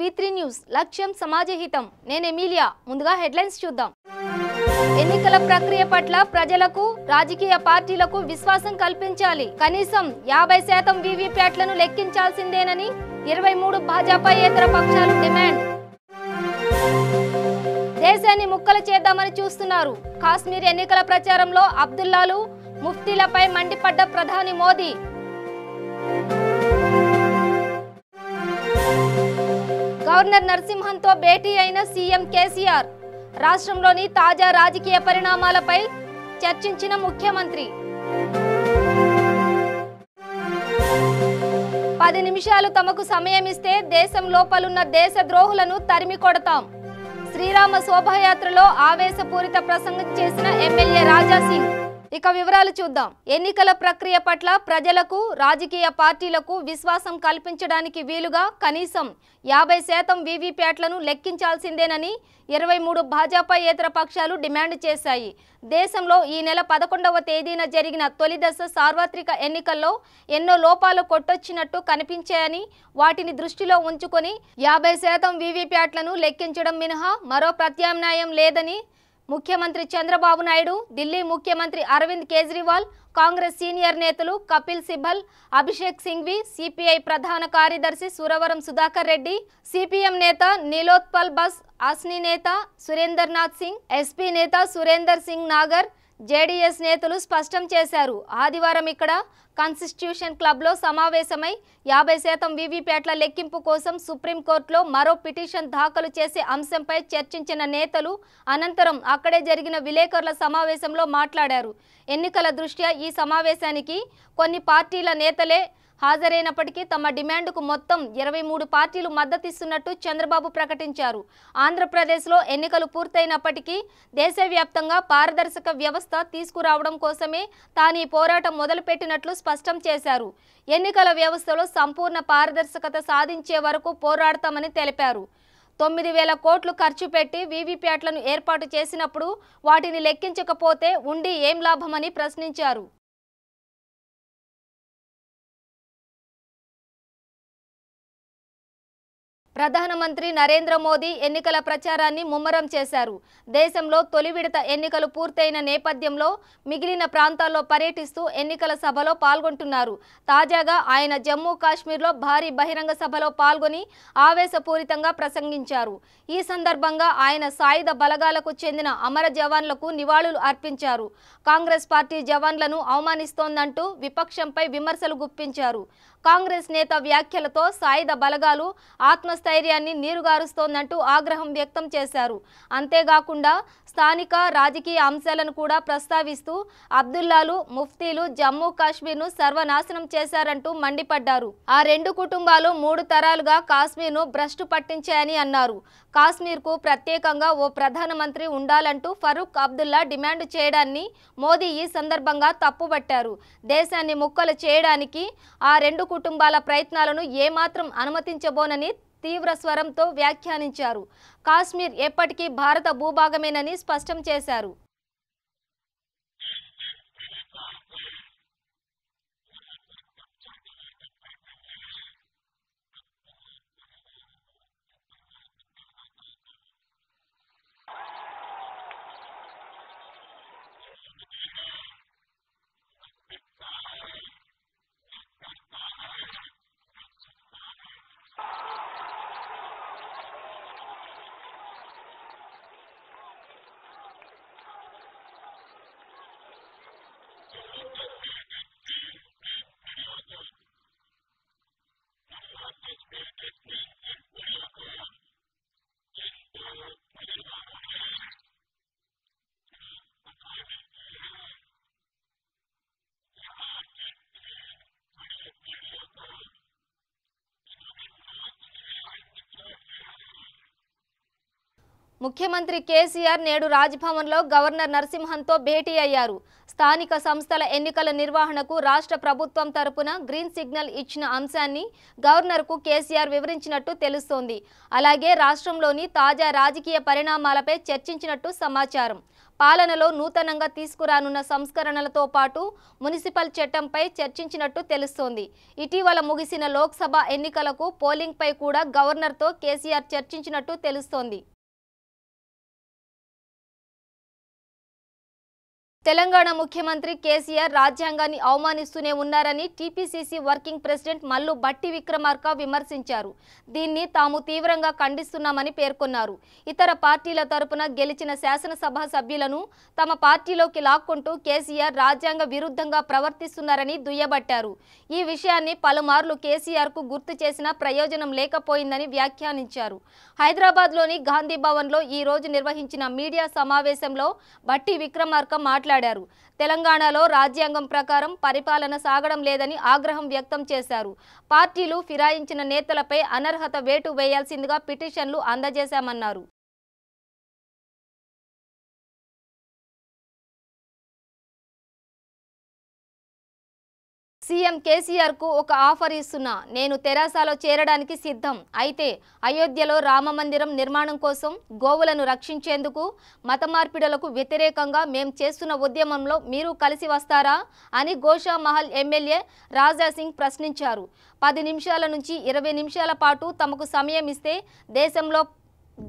V3 news లక్ష్యం సమాజహితం. నేను Emilia. ముందుగా హెడ్లైన్స్ చూద్దాం. ఎన్నికల ప్రక్రియ పట్ల ప్రజలకు రాజకీయ పార్టీలకు విశ్వాసం కల్పించాలి. కనీసం 50% వీవీప్యాట్లను లెక్కించాల్సిందేనని 23 భాజపాయేతర పక్షాలు డిమాండ్. దేశాన్ని ముక్కలు చేద్దామని చూస్తున్నారు. కాశ్మీర్ ఎన్నికల ప్రచారంలో అబ్దుల్లాలు ముఫ్తీలపై మండిపడ్డ ప్రధాని మోదీ. గవర్నర్ నరసింహన్తో భేటీ అయిన సీఎం కేసీఆర్. రాష్ట్రంలోని తాజా రాజకీయ పరిణామాలపై చర్చించిన ముఖ్యమంత్రి. 10 నిమిషాలు తమకు సమయం ఇస్తే దేశం లోపలున్న దేశద్రోహులను తరిమి కొడతాం. శ్రీరామ శోభాయాత్రలో ఆవేశపూరిత ప్రసంగం చేసిన ఎమ్మెల్యే రాజాసింగ్. ఇక వివరాలు చూద్దాం. ఎన్నికల ప్రక్రియ పట్ల ప్రజలకు రాజకీయ పార్టీలకు విశ్వాసం కల్పించడానికి వీలుగా కనీసం 50% వీవీప్యాట్లను లెక్కించాల్సిందేనని 23 భాజపాయేతర పక్షాలు డిమాండ్ చేశాయి. దేశంలో ఈ నెల 11వ తేదీన జరిగిన తొలి దశ సార్వత్రిక ఎన్నికల్లో ఎన్నో లోపాలు కొట్టొచ్చినట్టు కనిపించాయని, వాటిని దృష్టిలో ఉంచుకొని 50% వీవీప్యాట్లను లెక్కించడం మినహా మరో ప్రత్యామ్నాయం లేదని ముఖ్యమంత్రి చంద్రబాబు నాయుడు, ఢిల్లీ ముఖ్యమంత్రి అరవింద్ కేజ్రీవాల్, కాంగ్రెస్ సీనియర్ నేతలు కపిల్ సిబల్, అభిషేక్ సింఘ్వి, సిపిఐ ప్రధాన కార్యదర్శి సురవరం సుధాకర్ రెడ్డి, సిపిఎం నేత నీలోత్పల్ బస్, అస్ని నేత సురేందర్ నాథ్ సింగ్, ఎస్పీ నేత సురేందర్ సింగ్ నాగర్, జేడీఎస్ నేతలు స్పష్టం చేశారు. ఆదివారం ఇక్కడ కాన్స్టిట్యూషన్ క్లబ్లో సమావేశమై 50% వీవీప్యాట్ల లెక్కింపు కోసం సుప్రీంకోర్టులో మరో పిటిషన్ దాఖలు చేసే అంశంపై చర్చించిన నేతలు అనంతరం అక్కడే జరిగిన విలేకరుల సమావేశంలో మాట్లాడారు. ఎన్నికల దృష్ట్యా ఈ సమావేశానికి కొన్ని పార్టీల నేతలే హాజరైనప్పటికీ తమ డిమాండ్కు మొత్తం 23 పార్టీలు మద్దతిస్తున్నట్టు చంద్రబాబు ప్రకటించారు. ఆంధ్రప్రదేశ్లో ఎన్నికలు పూర్తయినప్పటికీ దేశవ్యాప్తంగా పారదర్శక వ్యవస్థ తీసుకురావడం కోసమే తాను ఈ పోరాటం మొదలుపెట్టినట్లు స్పష్టం చేశారు. ఎన్నికల వ్యవస్థలో సంపూర్ణ పారదర్శకత సాధించే వరకు పోరాడతామని తెలిపారు. 9,000 కోట్లు ఖర్చు పెట్టి వీవీప్యాట్లను ఏర్పాటు చేసినప్పుడు వాటిని లెక్కించకపోతే ఉండి ఏం లాభమని ప్రశ్నించారు. ప్రధానమంత్రి నరేంద్ర మోదీ ఎన్నికల ప్రచారాన్ని ముమ్మరం చేశారు. దేశంలో తొలి విడత ఎన్నికలు పూర్తయిన నేపథ్యంలో మిగిలిన ప్రాంతాల్లో పర్యటిస్తూ ఎన్నికల సభలో పాల్గొంటున్నారు. తాజాగా ఆయన జమ్మూ కాశ్మీర్లో భారీ బహిరంగ సభలో పాల్గొని ఆవేశపూరితంగా ప్రసంగించారు. ఈ సందర్భంగా ఆయన సాయుధ బలగాలకు చెందిన అమర జవాన్లకు నివాళులు అర్పించారు. కాంగ్రెస్ పార్టీ జవాన్లను అవమానిస్తోందంటూ విపక్షంపై విమర్శలు గుప్పించారు. కాంగ్రెస్ నేత వ్యాఖ్యలతో సాయుధ బలగాలు ఆత్మస్థైర్యాన్ని నీరుగారుస్తోందంటూ ఆగ్రహం వ్యక్తం చేశారు. అంతేకాకుండా స్థానిక రాజకీయ అంశాలను కూడా ప్రస్తావిస్తూ అబ్దుల్లాలు ముఫ్తీలు జమ్మూ కాశ్మీర్ను సర్వనాశనం చేశారంటూ మండిపడ్డారు. ఆ 2 కుటుంబాలు 3 తరాలుగా కాశ్మీర్ను భ్రష్టు పట్టించాయని అన్నారు. కాశ్మీర్కు ప్రత్యేకంగా ఓ ప్రధానమంత్రి ఉండాలంటూ ఫరూక్ అబ్దుల్లా డిమాండ్ చేయడాన్ని మోదీ ఈ సందర్భంగా తప్పుబట్టారు. దేశాన్ని ముక్కలు చేయడానికి ఆ 2 కుటుంబాల ప్రయత్నాలను ఏమాత్రం అనుమతించబోనని తీవ్ర స్వరంతో వ్యాఖ్యానించారు. కాశ్మీర్ ఎప్పటికీ భారత భూభాగమేనని స్పష్టం చేశారు. ముఖ్యమంత్రి కేసీఆర్ నేడు రాజ్భవన్లో గవర్నర్ నరసింహన్తో భేటీ అయ్యారు. స్థానిక సంస్థల ఎన్నికల నిర్వహణకు రాష్ట్ర ప్రభుత్వం తరపున గ్రీన్ సిగ్నల్ ఇచ్చిన అంశాన్ని గవర్నర్కు కేసీఆర్ వివరించినట్టు తెలుస్తోంది. అలాగే రాష్ట్రంలోని తాజా రాజకీయ పరిణామాలపై చర్చించినట్టు సమాచారం. పాలనలో నూతనంగా తీసుకురానున్న సంస్కరణలతో పాటు మున్సిపల్ చట్టంపై చర్చించినట్టు తెలుస్తోంది. ఇటీవల ముగిసిన లోక్సభ ఎన్నికలకు పోలింగ్పై కూడా గవర్నర్తో కేసీఆర్ చర్చించినట్టు తెలుస్తోంది. తెలంగాణ ముఖ్యమంత్రి కేసీఆర్ రాజ్యాంగాన్ని అవమానిస్తూనే ఉన్నారని TPCC working president Mallu Bhatti Vikramarka విమర్శించారు. దీన్ని తాము తీవ్రంగా ఖండిస్తున్నామని పేర్కొన్నారు. ఇతర పార్టీల తరపున గెలిచిన శాసనసభ సభ్యులను తమ పార్టీలోకి లాక్కుంటూ కేసీఆర్ రాజ్యాంగ విరుద్ధంగా ప్రవర్తిస్తున్నారని దుయ్యబట్టారు. ఈ విషయాన్ని పలుమార్లు కేసీఆర్కు గుర్తు చేసినా ప్రయోజనం లేకపోయిందని వ్యాఖ్యానించారు. హైదరాబాద్లోని గాంధీ భవన్లో ఈ రోజు నిర్వహించిన మీడియా సమావేశంలో భట్టి విక్రమార్క మాట్లాడారు. తెలంగాణలో రాజ్యాంగం ప్రకారం పరిపాలన సాగడం లేదని ఆగ్రహం వ్యక్తం చేశారు. పార్టీలు ఫిరాయించిన నేతలపై అనర్హత వేటు వేయాల్సిందిగా పిటిషన్లు అందజేశామన్నారు. సీఎం కేసీఆర్కు ఒక ఆఫర్ ఇస్తున్నా, నేను తెరాసలో చేరడానికి సిద్ధం. అయితే అయోధ్యలో రామమందిరం నిర్మాణం కోసం, గోవులను రక్షించేందుకు, మత మార్పిడులకు వ్యతిరేకంగా మేం చేస్తున్న ఉద్యమంలో మీరు కలిసి వస్తారా అని గోషామహల్ ఎమ్మెల్యే రాజాసింగ్ ప్రశ్నించారు. 10 నిమిషాల నుంచి 20 నిమిషాల పాటు తమకు సమయం ఇస్తే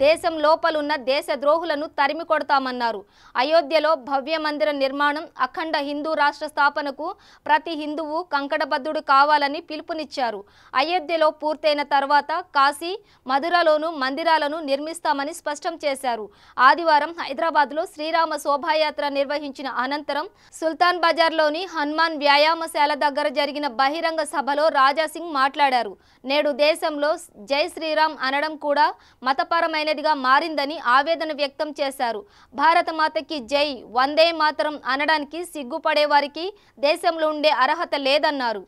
దేశం లోపలున్న దేశద్రోహులను తరిమి కొడతామన్నారు. అయోధ్యలో భవ్య మందిర నిర్మాణం, అఖండ హిందూ రాష్ట్ర స్థాపనకు ప్రతి హిందువు కంకణబద్ధుడు కావాలని పిలుపునిచ్చారు. అయోధ్యలో పూర్తయిన తర్వాత కాశీ, మధురలోనూ మందిరాలను నిర్మిస్తామని స్పష్టం చేశారు. ఆదివారం హైదరాబాద్లో శ్రీరామ శోభాయాత్ర నిర్వహించిన అనంతరం సుల్తాన్ బజార్లోని హనుమాన్ వ్యాయామశాల దగ్గర జరిగిన బహిరంగ సభలో రాజాసింగ్ మాట్లాడారు. నేడు దేశంలో జై శ్రీరామ్ అనడం కూడా మతపరమైనదిగా మారిందని ఆవేదన వ్యక్తం చేశారు. భారత మాతకి జై, వందే మాతరం అనడానికి సిగ్గుపడే వారికి దేశంలో ఉండే అర్హత లేదన్నారు.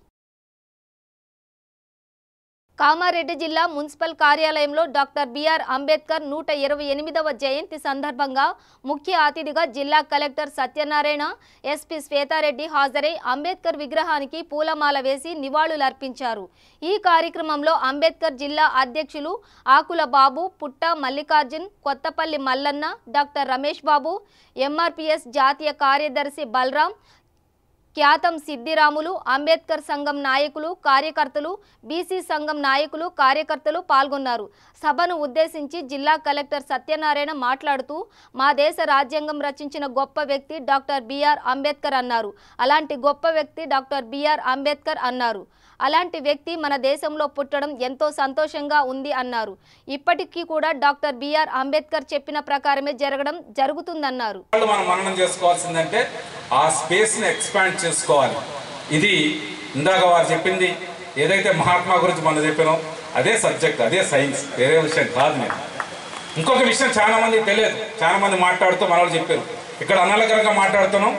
కామారెడ్డి జిల్లా మున్సిపల్ కార్యాలయంలో డాక్టర్ బిఆర్ అంబేద్కర్ 128వ జయంతి సందర్భంగా ముఖ్య అతిథిగా జిల్లా కలెక్టర్ సత్యనారాయణ, ఎస్పీ శ్వేతారెడ్డి హాజరై అంబేద్కర్ విగ్రహానికి పూలమాల వేసి నివాళులర్పించారు. ఈ కార్యక్రమంలో అంబేద్కర్ జిల్లా అధ్యక్షులు ఆకుల బాబు, పుట్ట మల్లికార్జున్, కొత్తపల్లి మల్లన్న, డాక్టర్ రమేష్ బాబు, ఎంఆర్పీఎస్ జాతీయ కార్యదర్శి బలరాం, ఖ్యాతం సిద్దిరాములు, అంబేద్కర్ సంఘం నాయకులు, కార్యకర్తలు, బీసీ సంఘం నాయకులు, కార్యకర్తలు పాల్గొన్నారు. సభను ఉద్దేశించి జిల్లా కలెక్టర్ సత్యనారాయణ మాట్లాడుతూ, మా దేశ రాజ్యాంగం రచించిన గొప్ప వ్యక్తి డాక్టర్ బిఆర్ అంబేద్కర్ అన్నారు. అలాంటి గొప్ప వ్యక్తి డాక్టర్ బిఆర్ అంబేద్కర్ అన్నారు. అలాంటి వ్యక్తి మన దేశంలో పుట్టడం ఎంతో సంతోషంగా ఉంది అన్నారు. ఇప్పటికీ కూడా డాక్టర్ బిఆర్ అంబేద్కర్ చెప్పిన ప్రకారమే జరుగుతుందన్నారు. ఆ స్పేస్ని ఎక్స్పాండ్ చేసుకోవాలి. ఇది ఇందాక వారు చెప్పింది ఏదైతే మహాత్మా గురించి మనం చెప్పానో అదే సబ్జెక్ట్, అదే సైన్స్, వేరే విషయం కాదు. నేను ఇంకొక విషయం చాలా మందికి తెలియదు, చాలా మంది మాట్లాడుతూ మన వాళ్ళు చెప్పారు, ఇక్కడ అనలకరంగా మాట్లాడుతున్నాం,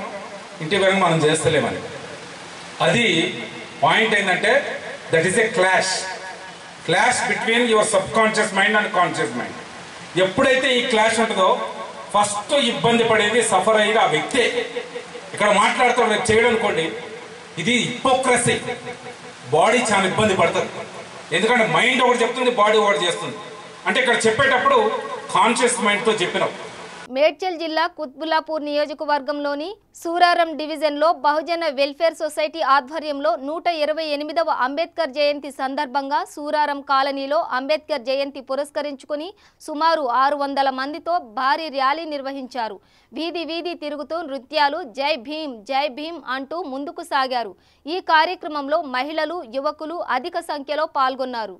ఇంటి వెనక మనం చేస్తలేమని. అది పాయింట్ ఏంటంటే that is a clash between your sub conscious mind and conscious mind. ఎప్పుడైతే ఈ క్లాష్ ఉంటుందో ఫస్ట్ ఇబ్బంది పడేది, సఫర్ అయ్యేది ఆ వ్యక్తే. ఇక్కడ మాట్లాడుతూ చేయడం అనుకోండి, ఇది హిపోక్రసీ. బాడీ చాలా ఇబ్బంది పడుతుంది, ఎందుకంటే మైండ్ ఒకటి చెప్తుంది, బాడీ ఒకటి చేస్తుంది. అంటే ఇక్కడ చెప్పేటప్పుడు కాన్షియస్ మైండ్తో చెప్పినాం. మేడ్చల్ జిల్లా కుత్బుల్లాపూర్ నియోజకవర్గంలోని సూరారం డివిజన్లో బహుజన వెల్ఫేర్ సొసైటీ ఆధ్వర్యంలో 128వ అంబేద్కర్ జయంతి సందర్భంగా సూరారం కాలనీలో అంబేద్కర్ జయంతి పురస్కరించుకుని సుమారు 600 మందితో భారీ ర్యాలీ నిర్వహించారు. వీధి వీధి తిరుగుతూ నృత్యాలు, జై భీమ్ జై భీమ్ అంటూ ముందుకు సాగారు. ఈ కార్యక్రమంలో మహిళలు, యువకులు అధిక సంఖ్యలో పాల్గొన్నారు.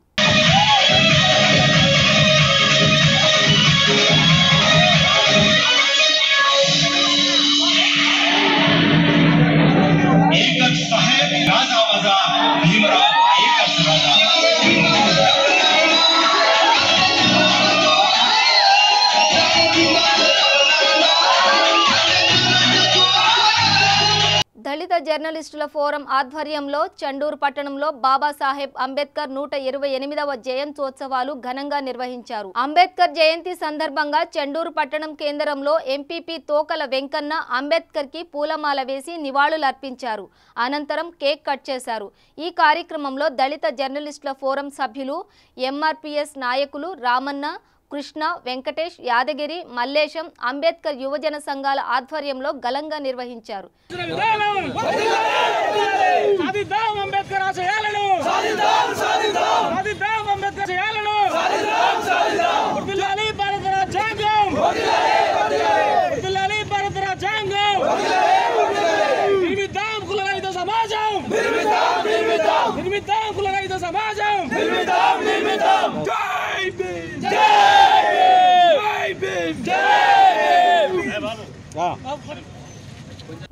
దళిత జర్నలిస్టుల ఫోరం ఆధ్వర్యంలో చండూరు పట్టణంలో బాబాసాహెబ్ అంబేద్కర్ 128వ జయంత్యోత్సవాలు ఘనంగా నిర్వహించారు. అంబేద్కర్ జయంతి సందర్భంగా చండూరు పట్టణం కేంద్రంలో ఎంపీపీ తోకల వెంకన్న అంబేద్కర్ కి పూలమాల వేసి నివాళులర్పించారు. అనంతరం కేక్ కట్ చేశారు. ఈ కార్యక్రమంలో దళిత జర్నలిస్టుల ఫోరం సభ్యులు, ఎంఆర్పీఎస్ నాయకులు రామన్న, కృష్ణ, వెంకటేష్, యాదగిరి, మల్లేశం, అంబేద్కర్ యువజన సంఘాల ఆధ్వర్యంలో ఘనంగా నిర్వహించారు.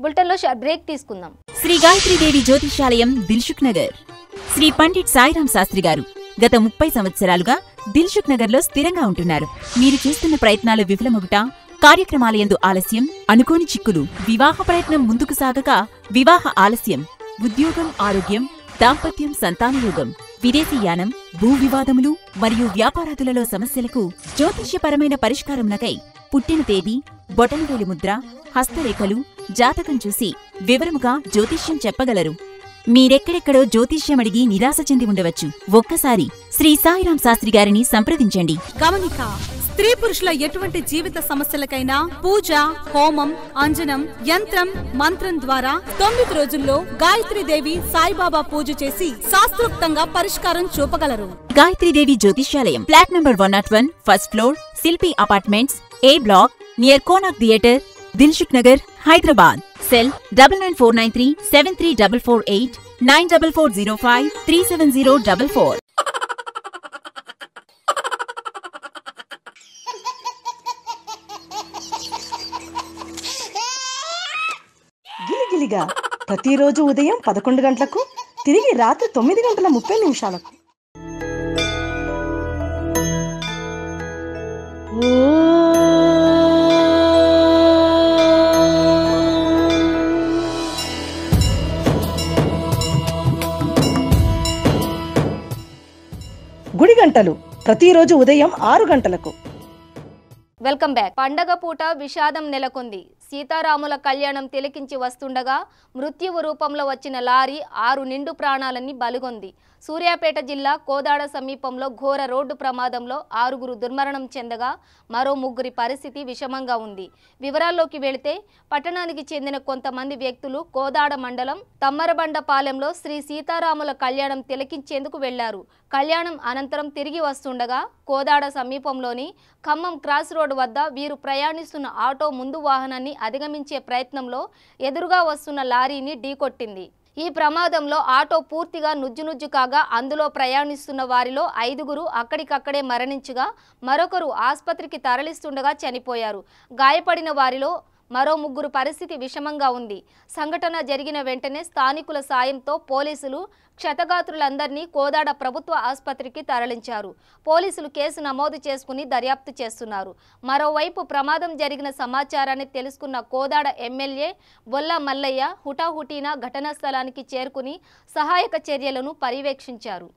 బులెటిన్లో బ్రేక్ తీసుకుందాం. శ్రీ గాయత్రీదేవి జ్యోతిషాలయం, దిల్సుఖ్ నగర్. శ్రీ పండిట్ సాయిరాం శాస్త్రి గారు గత 30 సంవత్సరాలుగా దిల్సుఖ్ నగర్ లో స్థిరంగా ఉంటున్నారు. మీరు చేస్తున్న ప్రయత్నాలు విఫలమగుట, కార్యక్రమాలయందు ఆలస్యం, అనుకోని చిక్కులు, వివాహ ప్రయత్నం ముందుకు సాగక వివాహ ఆలస్యం, ఉద్యోగం, ఆరోగ్యం, దాంపత్యం, సంతానయోగం, విదేశీయానం, భూ వివాదములు మరియు వ్యాపారాదులలో సమస్యలకు జ్యోతిష్యపరమైన పరిష్కారమునకై పుట్టిన తేదీ, బొటనవేలు ముద్ర, హస్తరేఖలు, జాతకం చూసి వివరముగా జ్యోతిష్యం చెప్పగలరు. మీరెక్కడెక్కడో జ్యోతిష్యం అడిగి నిరాశ చెంది ఉండవచ్చు. ఒక్కసారి శ్రీ సాయిరాం శాస్త్రి గారిని సంప్రదించండి. గమనిక: స్త్రీ పురుషుల ఎటువంటి జీవిత సమస్యలకైనా పూజ, హోమం, అంజనం, యంత్రం, మంత్రం ద్వారా 9 రోజుల్లో గాయత్రీదేవి సాయిబాబా పూజ చేసి శాస్త్రోక్తంగా పరిష్కారం చూపగలరు. గాయత్రీదేవి జ్యోతిష్యాలయం, flat number 101, first floor, Shilpi apartments, A block, near Konark theatre, Dilsukhnagar, Hyderabad. Cell 9949373448, 9404037044. గిలిగిలిగా ప్రతిరోజు ఉదయం 11 గంటలకు, తిరిగి రాత్రి 9:30 గుడి గంటలు ప్రతిరోజు ఉదయం 6 గంటలకు. Welcome back. పండగ పూట విషాదం నెలకొంది. సీతారాముల కళ్యాణం తిలకించి వస్తుండగా మృత్యువు రూపంలో వచ్చిన లారీ 6 నిండు ప్రాణాలని బలిగొంది. సూర్యాపేట జిల్లా కోదాడ సమీపంలో ఘోర రోడ్డు ప్రమాదంలో 6గురు దుర్మరణం చెందగా మరో 3 పరిస్థితి విషమంగా ఉంది. వివరాల్లోకి వెళితే, పట్టణానికి చెందిన కొంతమంది వ్యక్తులు కోదాడ మండలం తమ్మరబండపాలెంలో శ్రీ సీతారాముల కళ్యాణం తిలకించేందుకు వెళ్లారు. కళ్యాణం అనంతరం తిరిగి వస్తుండగా కోదాడ సమీపంలోని ఖమ్మం క్రాస్ రోడ్ వద్ద వీరు ప్రయాణిస్తున్న ఆటో ముందు వాహనాన్ని అధిగమించే ప్రయత్నంలో ఎదురుగా వస్తున్న లారీని ఢీకొట్టింది. ఈ ప్రమాదంలో ఆటో పూర్తిగా నుజ్జునుజ్జు కాగా అందులో ప్రయాణిస్తున్న వారిలో 5గురు అక్కడికక్కడే మరణించగా మరొకరు ఆసుపత్రికి తరలిస్తుండగా చనిపోయారు. గాయపడిన వారిలో మరో 3 పరిస్థితి విషమంగా ఉంది. సంఘటన జరిగిన వెంటనే స్థానికుల సాయంతో పోలీసులు క్షతగాత్రులందరినీ కోదాడ ప్రభుత్వ ఆసుపత్రికి తరలించారు. పోలీసులు కేసు నమోదు చేసుకుని దర్యాప్తు చేస్తున్నారు. మరోవైపు ప్రమాదం జరిగిన సమాచారాన్ని తెలుసుకున్న కోదాడ ఎమ్మెల్యే బొల్ల మల్లయ్య హుటాహుటీన ఘటనా స్థలానికి చేరుకుని సహాయక చర్యలను పర్యవేక్షించారు.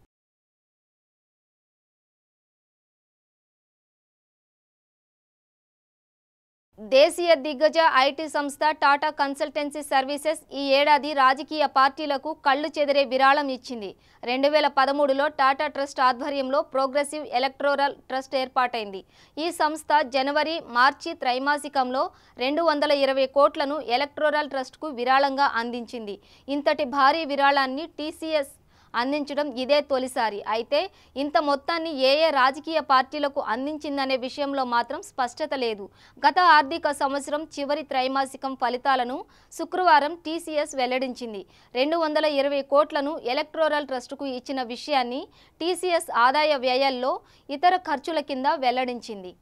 దేశీయ దిగ్గజ ఐటీ సంస్థ టాటా కన్సల్టెన్సీ సర్వీసెస్ ఈ ఏడాది రాజకీయ పార్టీలకు కళ్ళు చెదిరే విరాళం ఇచ్చింది. 2013లో టాటా ట్రస్ట్ ఆధ్వర్యంలో ప్రోగ్రెసివ్ ఎలక్టోరల్ ట్రస్ట్ ఏర్పాటైంది. ఈ సంస్థ జనవరి, మార్చి త్రైమాసికంలో 220 కోట్లను ఎలక్టోరల్ ట్రస్ట్కు విరాళంగా అందించింది. ఇంతటి భారీ విరాళాన్ని టీసీఎస్ అందించడం ఇదే తొలిసారి. అయితే ఇంత మొత్తాన్ని ఏ రాజకీయ పార్టీలకు అందించిందనే విషయంలో మాత్రం స్పష్టత లేదు. గత ఆర్థిక సంవత్సరం చివరి త్రైమాసికం ఫలితాలను శుక్రవారం టీసీఎస్ వెల్లడించింది. 220 కోట్లను ఎలక్టోరల్ ట్రస్టుకు ఇచ్చిన విషయాన్ని టీసీఎస్ ఆదాయ వ్యయాల్లో ఇతర ఖర్చుల కింద వెల్లడించింది.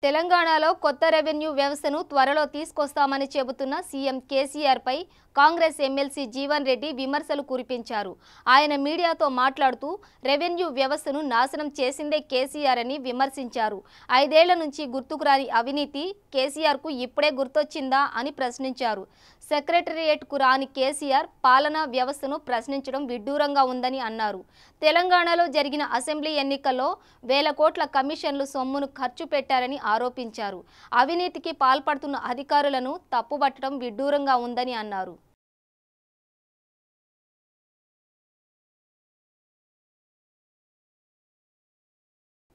తెలంగాణలో కొత్త రెవెన్యూ వ్యవస్థను త్వరలో తీసుకొస్తామని చెబుతున్న సీఎం కేసీఆర్ పై కాంగ్రెస్ ఎమ్మెల్సీ జీవన్ రెడ్డి విమర్శలు కురిపించారు. ఆయన మీడియాతో మాట్లాడుతూ రెవెన్యూ వ్యవస్థను నాశనం చేసిందే కేసీఆర్ అని విమర్శించారు. 5 ఏళ్ల నుంచి గుర్తుకురాని అవినీతి కేసీఆర్కు ఇప్పుడే గుర్తొచ్చిందా అని ప్రశ్నించారు. సెక్రటేరియట్కు రాని కేసీఆర్ పాలనా వ్యవస్థను ప్రశ్నించడం విడ్డూరంగా ఉందని అన్నారు. తెలంగాణలో జరిగిన అసెంబ్లీ ఎన్నికల్లో 1000 కోట్ల కమిషన్లు సొమ్మును ఖర్చు పెట్టారని ఆరోపించారు. అవినీతికి పాల్పడుతున్న అధికారులను తప్పుబట్టడం విడ్డూరంగా ఉందని అన్నారు.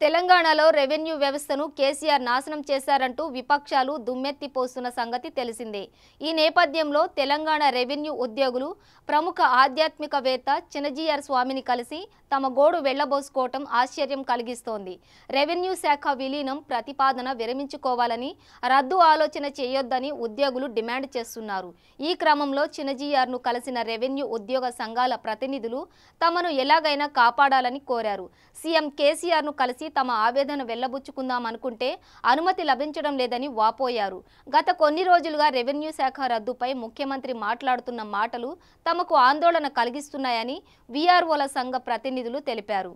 తెలంగాణలో రెవెన్యూ వ్యవస్థను కేసీఆర్ నాశనం చేశారంటూ విపక్షాలు దుమ్మెత్తిపోస్తున్న సంగతి తెలిసిందే. ఈ నేపథ్యంలో తెలంగాణ రెవెన్యూ ఉద్యోగులు ప్రముఖ ఆధ్యాత్మికవేత్త చినజీఆర్ స్వామిని కలిసి తమ గోడు వెళ్లబోసుకోవటం ఆశ్చర్యం కలిగిస్తోంది. రెవెన్యూ శాఖ విలీనం ప్రతిపాదన విరమించుకోవాలని, రద్దు ఆలోచన చేయొద్దని ఉద్యోగులు డిమాండ్ చేస్తున్నారు. ఈ క్రమంలో చినజీఆర్ను కలిసిన రెవెన్యూ ఉద్యోగ సంఘాల ప్రతినిధులు తమను ఎలాగైనా కాపాడాలని కోరారు. సీఎం కేసీఆర్ను కలిసి తమ ఆవేదన వెళ్లబుచ్చుకుందామనుకుంటే అనుమతి లభించడం లేదని వాపోయారు. గత కొన్ని రోజులుగా రెవెన్యూ శాఖ రద్దుపై ముఖ్యమంత్రి మాట్లాడుతున్న మాటలు తమకు ఆందోళన కలిగిస్తున్నాయని వీఆర్ఓల సంఘ ప్రతినిధులు తెలిపారు.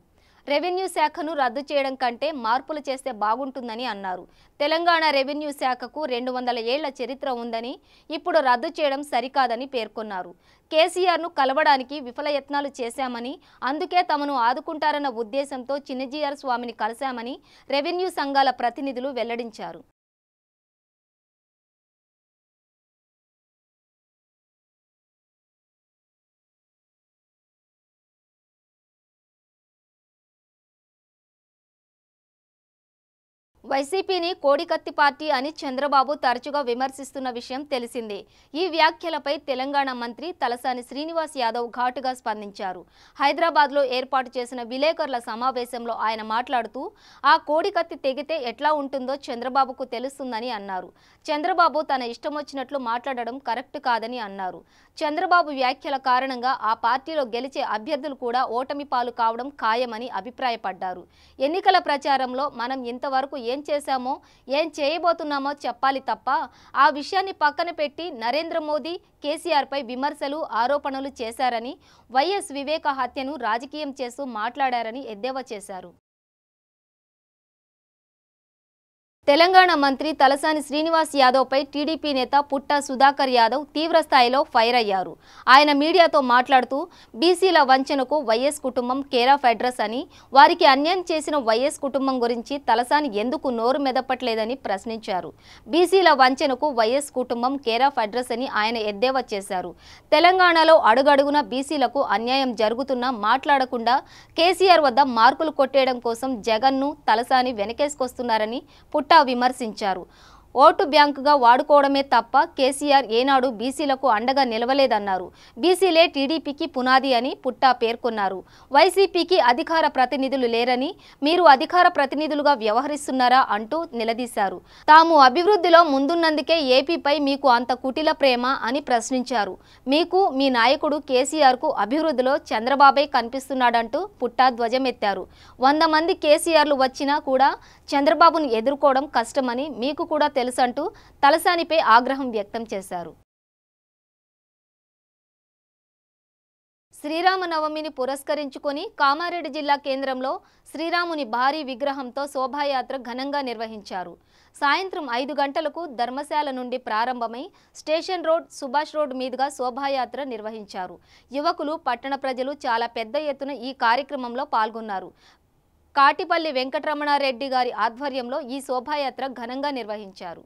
రెవెన్యూ శాఖను రద్దు చేయడం కంటే మార్పులు చేస్తే బాగుంటుందని అన్నారు. తెలంగాణ రెవెన్యూ శాఖకు 200 ఏళ్ల చరిత్ర ఉందని, ఇప్పుడు రద్దు చేయడం సరికాదని పేర్కొన్నారు. కేసీఆర్ను కలవడానికి విఫలయత్నాలు చేశామని, అందుకే తమను ఆదుకుంటారన్న ఉద్దేశంతో చినజీఆర్ స్వామిని కలిశామని రెవెన్యూ సంఘాల ప్రతినిధులు వెల్లడించారు. వైసీపీని కోడికత్తి పార్టీ అని చంద్రబాబు తరచుగా విమర్శిస్తున్న విషయం తెలిసిందే. ఈ వ్యాఖ్యలపై తెలంగాణ మంత్రి తలసాని శ్రీనివాస్ యాదవ్ ఘాటుగా స్పందించారు. హైదరాబాద్లో ఏర్పాటు చేసిన విలేకరుల సమావేశంలో ఆయన మాట్లాడుతూ ఆ కోడికత్తి తెగితే ఎట్లా ఉంటుందో చంద్రబాబుకు తెలుస్తుందని అన్నారు. చంద్రబాబు తన ఇష్టమొచ్చినట్లు మాట్లాడడం కరెక్ట్ కాదని అన్నారు. చంద్రబాబు వ్యాఖ్యల కారణంగా ఆ పార్టీలో గెలిచే అభ్యర్థులు కూడా ఓటమి పాలు కావడం ఖాయమని అభిప్రాయపడ్డారు. ఎన్నికల ప్రచారంలో మనం ఇంతవరకు ఏం చేశామో, ఏం చేయబోతున్నామో చెప్పాలి తప్ప ఆ విషయాన్ని పక్కన పెట్టి నరేంద్ర మోదీ కేసీఆర్పై విమర్శలు, ఆరోపణలు చేశారని, వైఎస్ వివేక హత్యను రాజకీయం చేస్తూ మాట్లాడారని ఎద్దేవా చేశారు. తెలంగాణ మంత్రి తలసాని శ్రీనివాస్ యాదవ్పై టీడీపీ నేత పుట్టా సుధాకర్ యాదవ్ తీవ్రస్థాయిలో ఫైర్ అయ్యారు. ఆయన మీడియాతో మాట్లాడుతూ బీసీల వంచనకు వైఎస్ కుటుంబం కేర్ ఆఫ్ అడ్రస్ అని, వారికి అన్యాయం చేసిన వైఎస్ కుటుంబం గురించి తలసాని ఎందుకు నోరు మెదపట్లేదని ప్రశ్నించారు. బీసీల వంచనకు వైఎస్ కుటుంబం కేర్ ఆఫ్ అడ్రస్ అని ఆయన ఎద్దేవా చేశారు. తెలంగాణలో అడుగడుగున బీసీలకు అన్యాయం జరుగుతున్నా మాట్లాడకుండా కేసీఆర్ వద్ద మార్కులు కొట్టేయడం కోసం జగన్ను తలసాని వెనకేసుకొస్తున్నారని పుట్టా విమర్శించారు. ఓటు బ్యాంకుగా వాడుకోవడమే తప్ప కేసీఆర్ ఏనాడు బీసీలకు అండగా నిలవలేదన్నారు. బీసీలే టీడీపీకి పునాది అని పుట్టా పేర్కొన్నారు. వైసీపీకి అధికార ప్రతినిధులు లేరని, మీరు అధికార ప్రతినిధులుగా వ్యవహరిస్తున్నారా అంటూ నిలదీశారు. తాము అభివృద్ధిలో ముందున్నందుకే ఏపీపై మీకు అంత కుటిల ప్రేమ అని ప్రశ్నించారు. మీకు మీ నాయకుడు కేసీఆర్కు అభివృద్ధిలో చంద్రబాబే కనిపిస్తున్నాడంటూ పుట్టా ధ్వజమెత్తారు. 100 మంది కేసీఆర్లు వచ్చినా కూడా చంద్రబాబును ఎదుర్కోవడం కష్టమని మీకు కూడా తెలుసంటూ తలసానిపై ఆగ్రహం వ్యక్తం చేశారు. శ్రీరామనవమిని పురస్కరించుకొని కామారెడ్డి జిల్లా కేంద్రంలో శ్రీరాముని భారీ విగ్రహంతో శోభాయాత్ర ఘనంగా నిర్వహించారు. సాయంత్రం 5 గంటలకు ధర్మశాల నుండి ప్రారంభమై స్టేషన్ రోడ్, సుభాష్ రోడ్ మీదుగా శోభాయాత్ర నిర్వహించారు. యువకులు, పట్టణ ప్రజలు చాలా పెద్ద ఎత్తున ఈ కార్యక్రమంలో పాల్గొన్నారు. కాటిపల్లి వెంకటరమణారెడ్డి గారి ఆధ్వర్యంలో ఈ శోభాయాత్ర ఘనంగా నిర్వహించారు.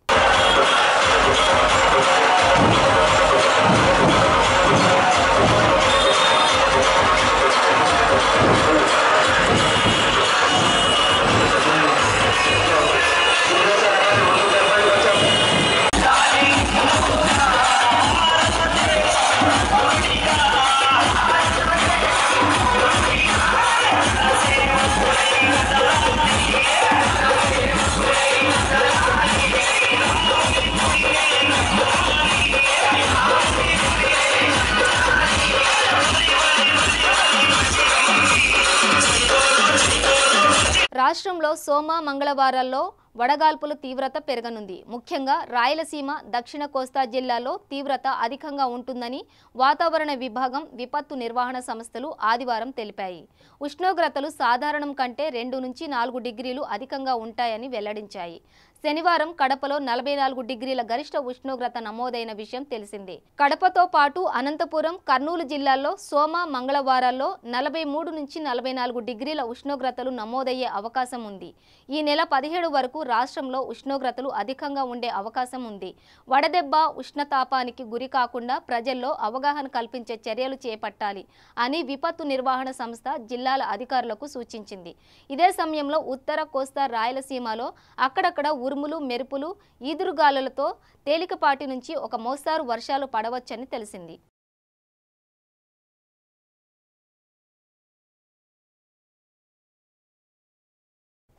రాష్ట్రంలో సోమ, మంగళవారాల్లో వడగాల్పుల తీవ్రత పెరగనుంది. ముఖ్యంగా రాయలసీమ, దక్షిణ కోస్తా జిల్లాల్లో తీవ్రత అధికంగా ఉంటుందని వాతావరణ విభాగం, విపత్తు నిర్వహణ సంస్థలు ఆదివారం తెలిపాయి. ఉష్ణోగ్రతలు సాధారణం కంటే 2 నుంచి 4 డిగ్రీలు అధికంగా ఉంటాయని వెల్లడించాయి. శనివారం కడపలో 44 డిగ్రీల గరిష్ట ఉష్ణోగ్రత నమోదైన విషయం తెలిసిందే. కడపతో పాటు అనంతపురం, కర్నూలు జిల్లాల్లో సోమ, మంగళవారాల్లో 43 నుంచి 44 డిగ్రీల ఉష్ణోగ్రతలు నమోదయ్యే అవకాశం ఉంది. ఈ నెల 17 వరకు రాష్ట్రంలో ఉష్ణోగ్రతలు అధికంగా ఉండే అవకాశం ఉంది. వడదెబ్బ, ఉష్ణతాపానికి గురి కాకుండా ప్రజల్లో అవగాహన కల్పించే చర్యలు చేపట్టాలి అని విపత్తు నిర్వహణ సంస్థ జిల్లాల అధికారులకు సూచించింది. ఇదే సమయంలో ఉత్తర కోస్తా రాయలసీమలో అక్కడక్కడ ఉరుములు, మెరుపులు, ఈదురుగాలులతో తేలికపాటి నుంచి ఒక మోస్తారు వర్షాలు పడవచ్చని తెలిసింది.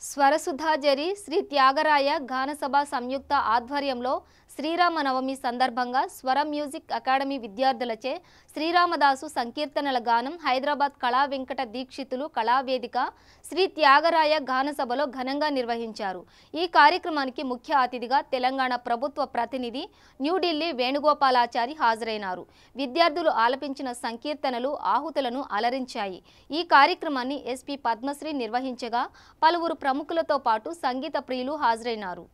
స్వరసుధాజరి శ్రీ త్యాగరాయ గానసభ సంయుక్త ఆధ్వర్యంలో శ్రీరామనవమి సందర్భంగా స్వర మ్యూజిక్ అకాడమీ విద్యార్థులచే శ్రీరామదాసు సంకీర్తనల గానం హైదరాబాద్ కళా వెంకట దీక్షితులు కళావేదిక శ్రీ త్యాగరాయ గానసభలో ఘనంగా నిర్వహించారు. ఈ కార్యక్రమానికి ముఖ్య అతిథిగా తెలంగాణ ప్రభుత్వ ప్రతినిధి న్యూఢిల్లీ వేణుగోపాలాచారి హాజరైనారు. విద్యార్థులు ఆలపించిన సంకీర్తనలు ఆహుతులను అలరించాయి. ఈ కార్యక్రమాన్ని ఎస్పీ పద్మశ్రీ నిర్వహించగా పలువురు ప్రముఖులతో పాటు సంగీత ప్రియులు హాజరైనారు.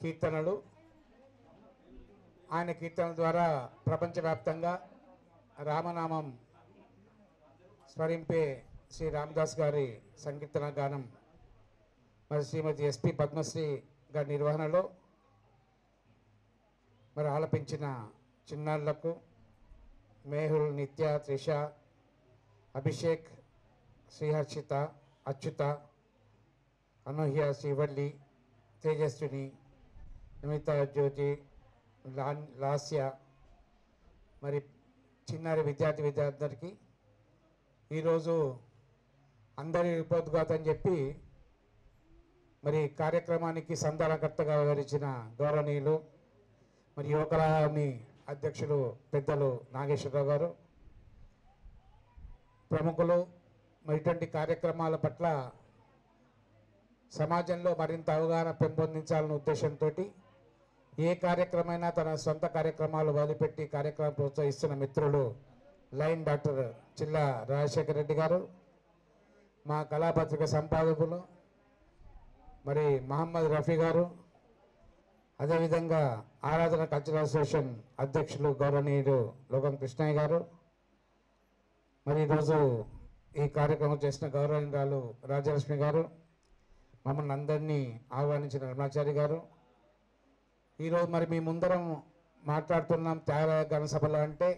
కీర్తనలు, ఆయన కీర్తనల ద్వారా ప్రపంచవ్యాప్తంగా రామనామం స్మరింపే శ్రీ రామదాస్ గారి సంకీర్తన గానం మరి శ్రీమతి ఎస్పీ పద్మశ్రీ గారి నిర్వహణలో మరి ఆలపించిన చిన్నారులకు మేహుల్, నిత్య, త్రిష, అభిషేక్, శ్రీహర్షిత, అచ్యుత, అనూహ్య, శ్రీవల్లి, తేజస్విని, నిమిత, జ్యోతి, లాస్య మరి చిన్నారి విద్యార్థులందరికీ ఈరోజు అందరి రిపోర్టుగాత అని చెప్పి మరి కార్యక్రమానికి సంధానకర్తగా వివరించిన గౌరవనీయులు మరి యువకళాని అధ్యక్షులు పెద్దలు నాగేశ్వరరావు గారు, ప్రముఖులు మరి ఇటువంటి కార్యక్రమాల పట్ల సమాజంలో మరింత అవగాహన పెంపొందించాలనే ఉద్దేశంతో ఏ కార్యక్రమైనా తన సొంత కార్యక్రమాలు వదిలిపెట్టి కార్యక్రమం ప్రోత్సహిస్తున్న మిత్రులు లైన్ డాక్టర్ చిల్లా రాజశేఖర రెడ్డి గారు, మా కళాపత్రిక సంపాదకులు మరి మహమ్మద్ రఫీ గారు, అదేవిధంగా ఆరాధన కల్చరల్ అసోసియేషన్ అధ్యక్షులు గౌరవనీయులు లోకం కృష్ణయ్య గారు, మరి ఈరోజు ఈ కార్యక్రమం చేసిన గౌరవనీయురాలు రాజలక్ష్మి గారు, మమ్మల్ని అందరినీ ఆహ్వానించిన రమణాచారి గారు, ఈరోజు మరి మీ ముందరం మాట్లాడుతున్నాం త్యాగరాయ గానసభలో అంటే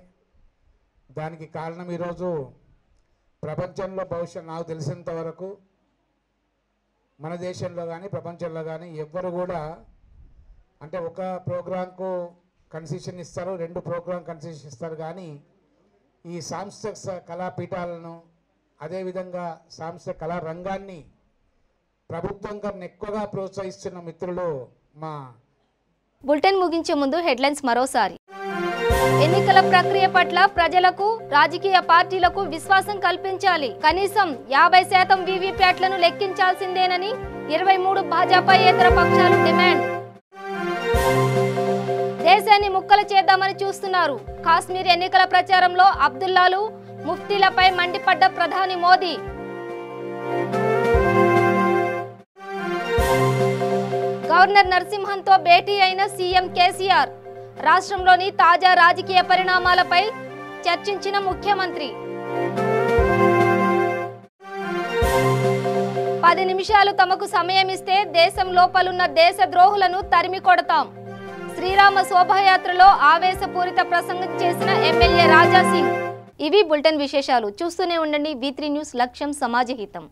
దానికి కారణం ఈరోజు ప్రపంచంలో బహుశా నాకు తెలిసినంత వరకు మన దేశంలో కానీ ప్రపంచంలో కానీ ఎవ్వరు కూడా అంటే ఒక ప్రోగ్రాంకు కన్సెషన్ ఇస్తారు, 2 ప్రోగ్రాం కన్సెషన్ ఇస్తారు, కానీ ఈ సాంస్కృతిక కళాపీఠాలను అదేవిధంగా సాంస్కృతిక కళా రంగాన్ని ప్రభుత్వం కన్నా ఎక్కువగా ప్రోత్సహిస్తున్న మిత్రులు మా బులెటిన్ ముగించే ముందు హెడ్లైన్స్ మరోసారి. ఎన్నికల ప్రక్రియ పట్ల ప్రజలకు రాజకీయ పార్టీలకు విశ్వాసం కల్పించాలి. కనీసం 50% వీవీప్యాట్లను లెక్కించాల్సిందేనని 23 భాజపాయేతర పక్షాలు డిమాండ్. దేశాన్ని ముక్కలు చేద్దామని చూస్తున్నారు. కాశ్మీర్ ఎన్నికల ప్రచారంలో అబ్దుల్లాలు ముఫ్తీలపై మండిపడ్డ ప్రధాని మోదీ. గవర్నర్ నరసింహన్తో భేటీ అయిన సీఎం కేసీఆర్. రాష్ట్రంలోని తాజా రాజకీయ పరిణామాలపై చర్చించిన ముఖ్యమంత్రి. 10 నిమిషాలు తమకు సమయం ఇస్తే దేశం లోపలున్న దేశద్రోహులను తరిమి కొడతాం. శ్రీరామ శోభాయాత్రలో ఆవేశపూరిత ప్రసంగం చేసిన ఎమ్మెల్యే రాజా సింగ్. ఇవి బులెటిన్ విశేషాలు. చూస్తూనే ఉండండి V3 న్యూస్, లక్ష్యం సమాజహితం.